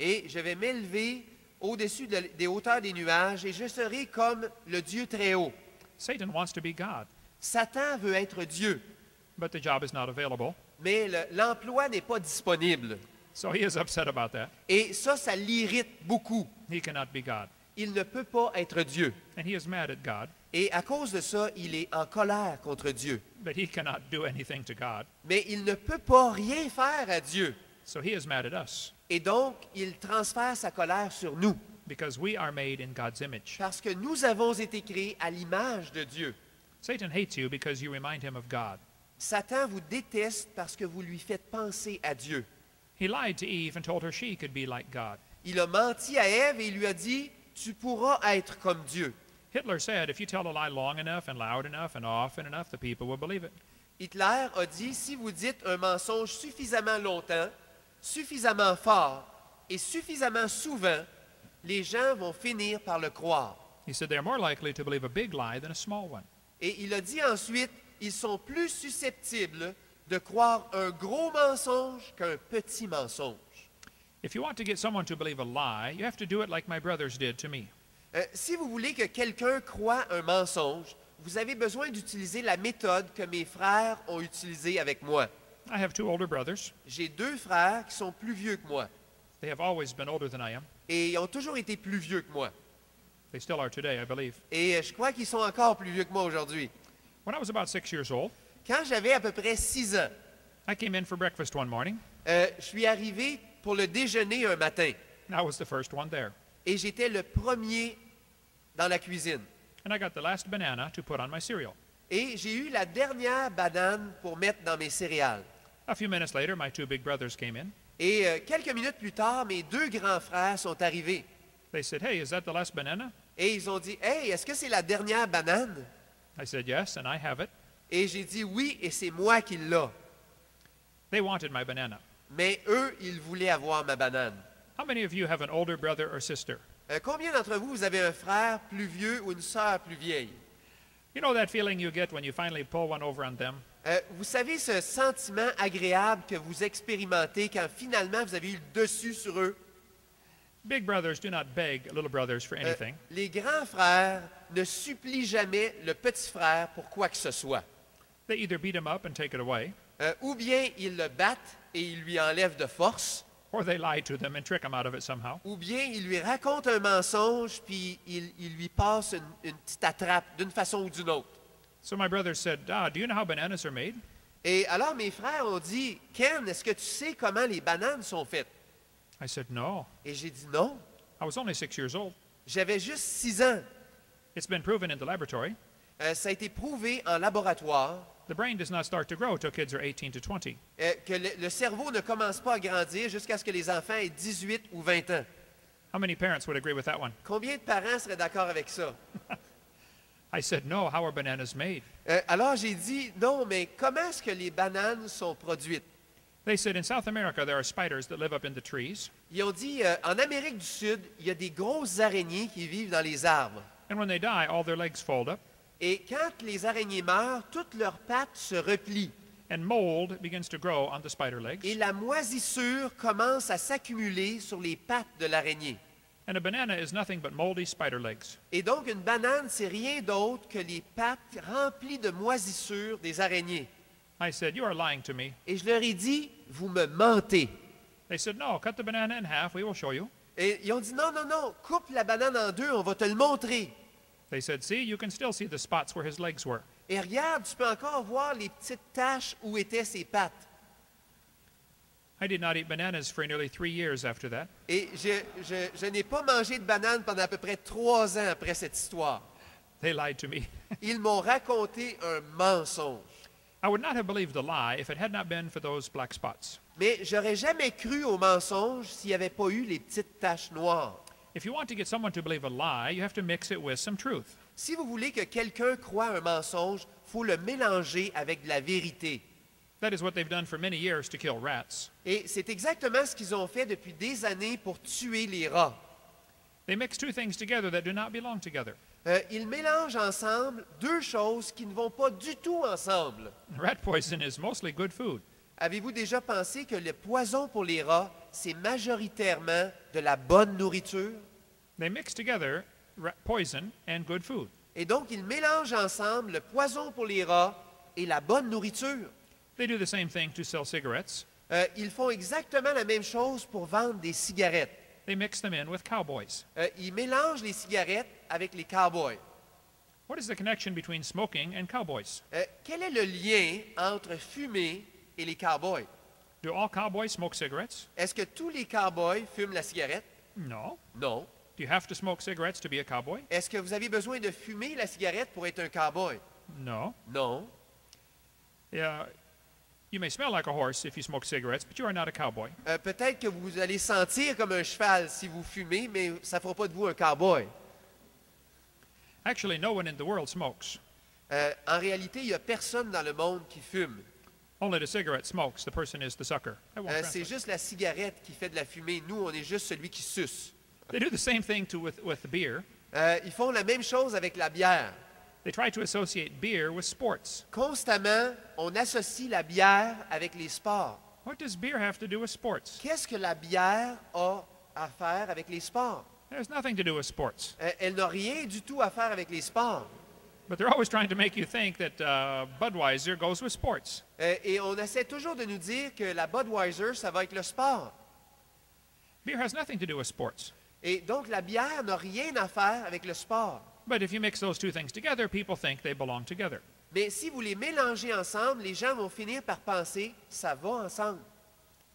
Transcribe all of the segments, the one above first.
Et je vais m'élever au-dessus des hauteurs des nuages et je serai comme le Dieu très haut. Satan wants to be God, Satan veut être Dieu, but the job is not available. mais l'emploi n'est pas disponible. So he is upset about that. Et ça l'irrite beaucoup. He cannot be God. Il ne peut pas être Dieu. And he is mad at God, Et à cause de ça, il est en colère contre Dieu. but he cannot do anything to God. Mais il ne peut pas rien faire à Dieu. So he is mad at us Et donc, il transfère sa colère sur nous. because we are made in God's image. Parce que nous avons été créés à l'image de Dieu. Satan hates you because you remind him of God. Satan vous déteste parce que vous lui faites penser à Dieu. He lied to Eve and told her she could be like God. Il a menti à Ève et il lui a dit, « Tu pourras être comme Dieu. » Hitler said, if you tell a lie long enough and loud enough and often enough, the people will believe it. Hitler a dit, si vous dites un mensonge suffisamment longtemps, suffisamment fort et suffisamment souvent, les gens vont finir par le croire. He said they're more likely to believe a big lie than a small one. Et il a dit ensuite, ils sont plus susceptibles de croire un gros mensonge qu'un petit mensonge. If you want to get someone to believe a lie, you have to do it like my brothers did to me. Si vous voulez que quelqu'un croie un mensonge, vous avez besoin d'utiliser la méthode que mes frères ont utilisée avec moi. I have two older brothers. J'ai 2 frères qui sont plus vieux que moi. They have always been older than I am. Et ils ont toujours été plus vieux que moi. They still are today, I believe. Et je crois qu'ils sont encore plus vieux que moi aujourd'hui. When I was about 6 years old, Quand j'avais à peu près 6 ans, I came in for breakfast one morning. je suis arrivé pour le déjeuner un matin. And I was the first one there. Et j'étais le premier dans la cuisine. And I got the last banana to put on my cereal. Et j'ai eu la dernière banane pour mettre dans mes céréales. A few minutes later, my two big brothers came in. Et quelques minutes plus tard, mes 2 grands frères sont arrivés. They said, hey, is that the last banana? Et ils ont dit, « Hey, est-ce que c'est la dernière banane? I said, yes, and I have it. » Et j'ai dit, « Oui, et c'est moi qui l'ai. » They wanted my banana. Mais eux, ils voulaient avoir ma banane. How many of you have an older brother or sister? Combien d'entre vous, vous avez un frère plus vieux ou une sœur plus vieille? You know that feeling you get when you finally pull one over on them? Vous savez ce sentiment agréable que vous expérimentez quand finalement vous avez eu le dessus sur eux? Big brothers do not beg little brothers for anything. Les grands frères ne supplient jamais le petit frère pour quoi que ce soit. They either beat him up and take it away, Ou bien ils le battent et ils lui enlèvent de force, or they lie to them and trick him out of it somehow. ou bien ils lui racontent un mensonge puis ils lui passent une petite attrape d'une façon ou d'une autre. So my brothers said, do you know how bananas are made? Et alors mes frères ont dit, « Ken, est-ce que tu sais comment les bananes sont faites? » I said, no. Et j'ai dit non. I was only 6 years old. J'avais juste 6 ans. It's been proven in the laboratory. Ça a été prouvé en laboratoire The brain does not start to grow till kids are 18 to 20. que le cerveau ne commence pas à grandir jusqu'à ce que les enfants aient 18 ou 20 ans. How many parents would agree with that one? Combien de parents seraient d'accord avec ça? I said, no. How are bananas made? Alors j'ai dit, non, mais comment est-ce que les bananes sont produites? They said, in South America, there are spiders that live up in the trees. Ils ont dit, en Amérique du Sud, il y a des grosses araignées qui vivent dans les arbres. And when they die, all their legs fold up, Et quand les araignées meurent, toutes leurs pattes se replient. and mold begins to grow on the spider legs. Et la moisissure commence à s'accumuler sur les pattes de l'araignée. And a banana is nothing but moldy spider legs. Et donc, une banane, c'est rien d'autre que les pattes remplies de moisissure des araignées. I said, you are lying to me. Et je leur ai dit, vous me mentez. They said, no, cut the banana in half. We will show you. Et ils ont dit, non, non, non, coupe la banane en 2, on va te le montrer. They said, see, you can still see the spots where his legs were. Et regarde, tu peux encore voir les petites taches où étaient ses pattes. I did not eat bananas for nearly 3 years after that. Et je n'ai pas mangé de banane pendant à peu près 3 ans après cette histoire. They lied to me. Ils m'ont raconté un mensonge. I would not have believed the lie if it had not been for those black spots. Mais j'aurais jamais cru au mensonge s'il n'y avait pas eu les petites taches noires. If you want to get someone to believe a lie, you have to mix it with some truth. Si vous voulez que quelqu'un croie un mensonge, il faut le mélanger avec de la vérité. That is what they've done for many years to kill rats. Et c'est exactement ce qu'ils ont fait depuis des années pour tuer les rats. They mix two things together that do not belong together. Ils mélangent ensemble 2 choses qui ne vont pas du tout ensemble. Rat poison is mostly good food. Avez-vous déjà pensé que le poison pour les rats c'est majoritairement de la bonne nourriture. They mix together poison and good food. Et donc, ils mélangent ensemble le poison pour les rats et la bonne nourriture. They do the same thing to sell cigarettes. Ils font exactement la même chose pour vendre des cigarettes. They mix them in with cowboys. Ils mélangent les cigarettes avec les cowboys. What is the connection between smoking and cowboys? Quel est le lien entre fumer et les cowboys? Do all cowboys smoke cigarettes? Est-ce que tous les cowboys fument la cigarette? No. Non. Do you have to smoke cigarettes to be a cowboy? Est-ce que vous avez besoin de fumer la cigarette pour être un cowboy? No. Non. Yeah, you may smell like a horse if you smoke cigarettes, but you are not a cowboy. Peut-être que vous allez sentir comme un cheval si vous fumez, mais ça ne fera pas de vous un cowboy. Actually, no one in the world smokes. En réalité, il n'y a personne dans le monde qui fume. Only the cigarette smokes. The person is the sucker. That won't C'est translate. juste la cigarette qui fait de la fumée. Nous, on est juste celui qui suce. They do the same thing with the beer. Ils font la même chose avec la bière. They try to associate beer with sports. Constamment, on associe la bière avec les sports. What does beer have to do with sports? Qu'est-ce que la bière a à faire avec les sports? There's nothing to do with sports. Elle n'a rien du tout à faire avec les sports. But they're always trying to make you think that Budweiser goes with sports. Et on essaie toujours de nous dire que la Budweiser, ça va avec le sport. Beer has nothing to do with sports. Et donc, la bière n'a rien à faire avec le sport. But if you mix those two things together, people think they belong together. Mais si vous les mélangez ensemble, les gens vont finir par penser, ça va ensemble.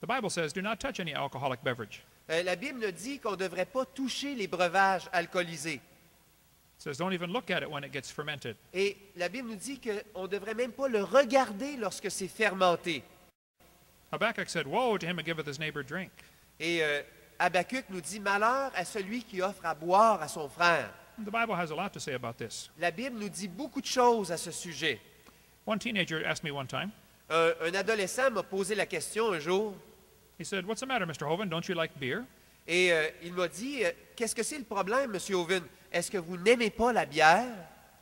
The Bible says, do not touch any alcoholic beverage. La Bible dit qu'on ne devrait pas toucher les breuvages alcoolisés. It says, don't even look at it when it gets fermented. Et la Bible nous dit qu'on ne devrait même pas le regarder lorsque c'est fermenté. Habakkuk said, woe to him who giveth his neighbor drink. Et Habakkuk nous dit, malheur à celui qui offre à boire à son frère. The Bible has a lot to say about this. La Bible nous dit beaucoup de choses à ce sujet. One teenager asked me one time, Un adolescent m'a posé la question un jour, he said, what's the matter, Mr. Hovind? Don't you like beer? et il m'a dit, qu'est-ce que c'est le problème, Monsieur Owen? Est-ce que vous n'aimez pas la bière?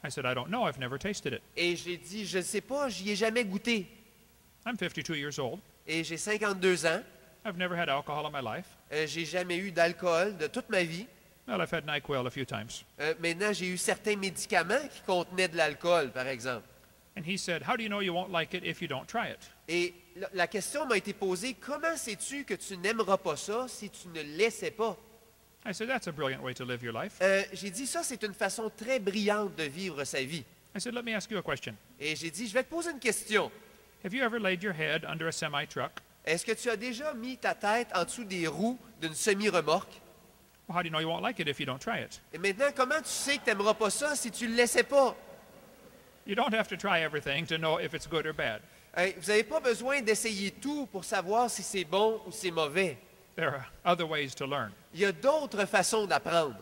I said, I don't know. I've never tasted it. Et j'ai dit, je ne sais pas, j'y ai jamais goûté. I'm 52 years old. Et j'ai 52 ans, I've never had alcohol in my life. j'ai jamais eu d'alcool de toute ma vie. Well, I've had NyQuil a few times. Maintenant, j'ai eu certains médicaments qui contenaient de l'alcool, par exemple. And he said, how do you know you won't like it if you don't try it? Et la question m'a été posée, comment sais-tu que tu n'aimeras pas ça si tu ne l'essaies pas? I said, that's a brilliant way to live your life. J'ai dit, ça, c'est une façon très brillante de vivre sa vie. I said, let me ask you a question. Et j'ai dit, je vais te poser une question. Have you ever laid your head under a semi-truck? Est-ce que tu as déjà mis ta tête en dessous des roues d'une semi-remorque? Well, how do you know you won't like it if you don't try it? Et maintenant, comment tu sais que tu n'aimeras pas ça si tu ne l'essaies pas? You don't have to try everything to know if it's good or bad. Vous n'avez pas besoin d'essayer tout pour savoir si c'est bon ou c'est mauvais. There are other ways to learn. Il y a d'autres façons d'apprendre.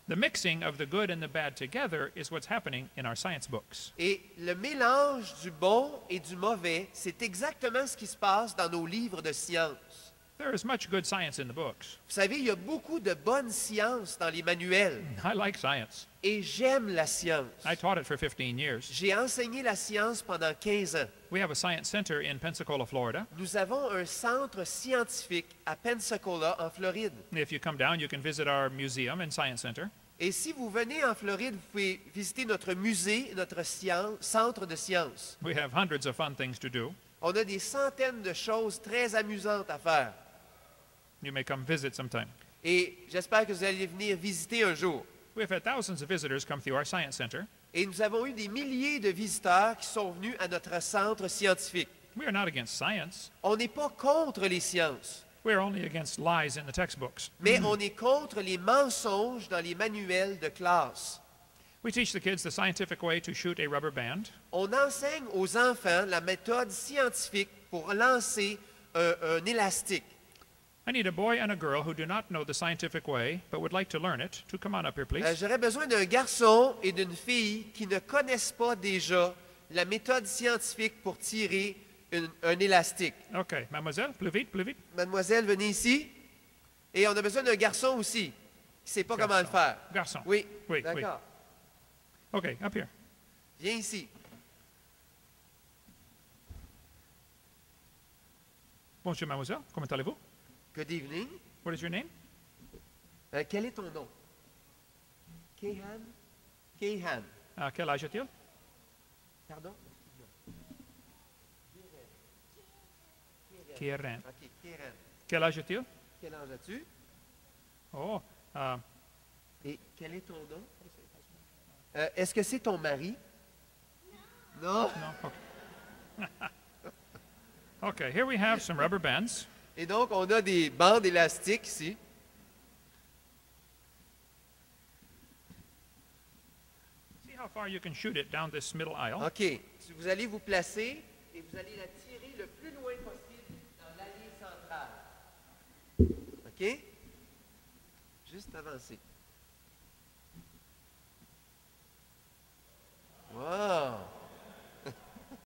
The mixing of the good and the bad together is what's happening in our science books. Et le mélange du bon et du mauvais, c'est exactement ce qui se passe dans nos livres de sciences. There is much good science in the books. Vous savez, il y a beaucoup de bonnes sciences dans les manuels. I like science. Et j'aime la science. I taught it for 15 years. J'ai enseigné la science pendant 15 ans. We have a science center in Pensacola, Florida. Nous avons un centre scientifique à Pensacola, en Floride. If you come down, you can visit our museum and science center. Et si vous venez en Floride, vous pouvez visiter notre musée, notre centre de sciences. We have hundreds of fun things to do. On a des centaines de choses très amusantes à faire. You may come visit sometime. Et j'espère que vous allez venir visiter un jour. We've had thousands of visitors come through our science center. Et nous avons eu des milliers de visiteurs qui sont venus à notre centre scientifique. We are not against science. On n'est pas contre les sciences, We are only against lies in the textbooks. mais on est contre les mensonges dans les manuels de classe. We teach the kids the scientific way to shoot a rubber band. On enseigne aux enfants la méthode scientifique pour lancer un élastique. I need a boy and a girl who do not know the scientific way but would like to learn it to come on up here, please. J'aurais besoin d'un garçon et d'une fille qui ne connaissent pas déjà la méthode scientifique pour tirer un élastique. Okay, mademoiselle, plus vite, plus vite. Mademoiselle, venez ici. Et on a besoin d'un garçon aussi qui ne sait pas comment le faire. Garçon. Oui, Oui, d'accord. Okay, up here. Viens ici. Bonjour, mademoiselle. Comment allez-vous? Good evening. What is your name? Quel est ton nom? Kehan? Kehan. Quel âge a-t-il? Pardon? Kieran. OK, Kehan. Quel âge a-t-il? Quel âge as-tu? Oh, Et quel est ton nom? Est-ce que c'est ton mari? Non. no. Okay. Okay, here we have some rubber bands. Et donc, on a des bandes élastiques ici. See how far you can shoot it down this middle aisle. OK. Vous allez vous placer et vous allez la tirer le plus loin possible dans l'allée centrale. OK? Juste avancer.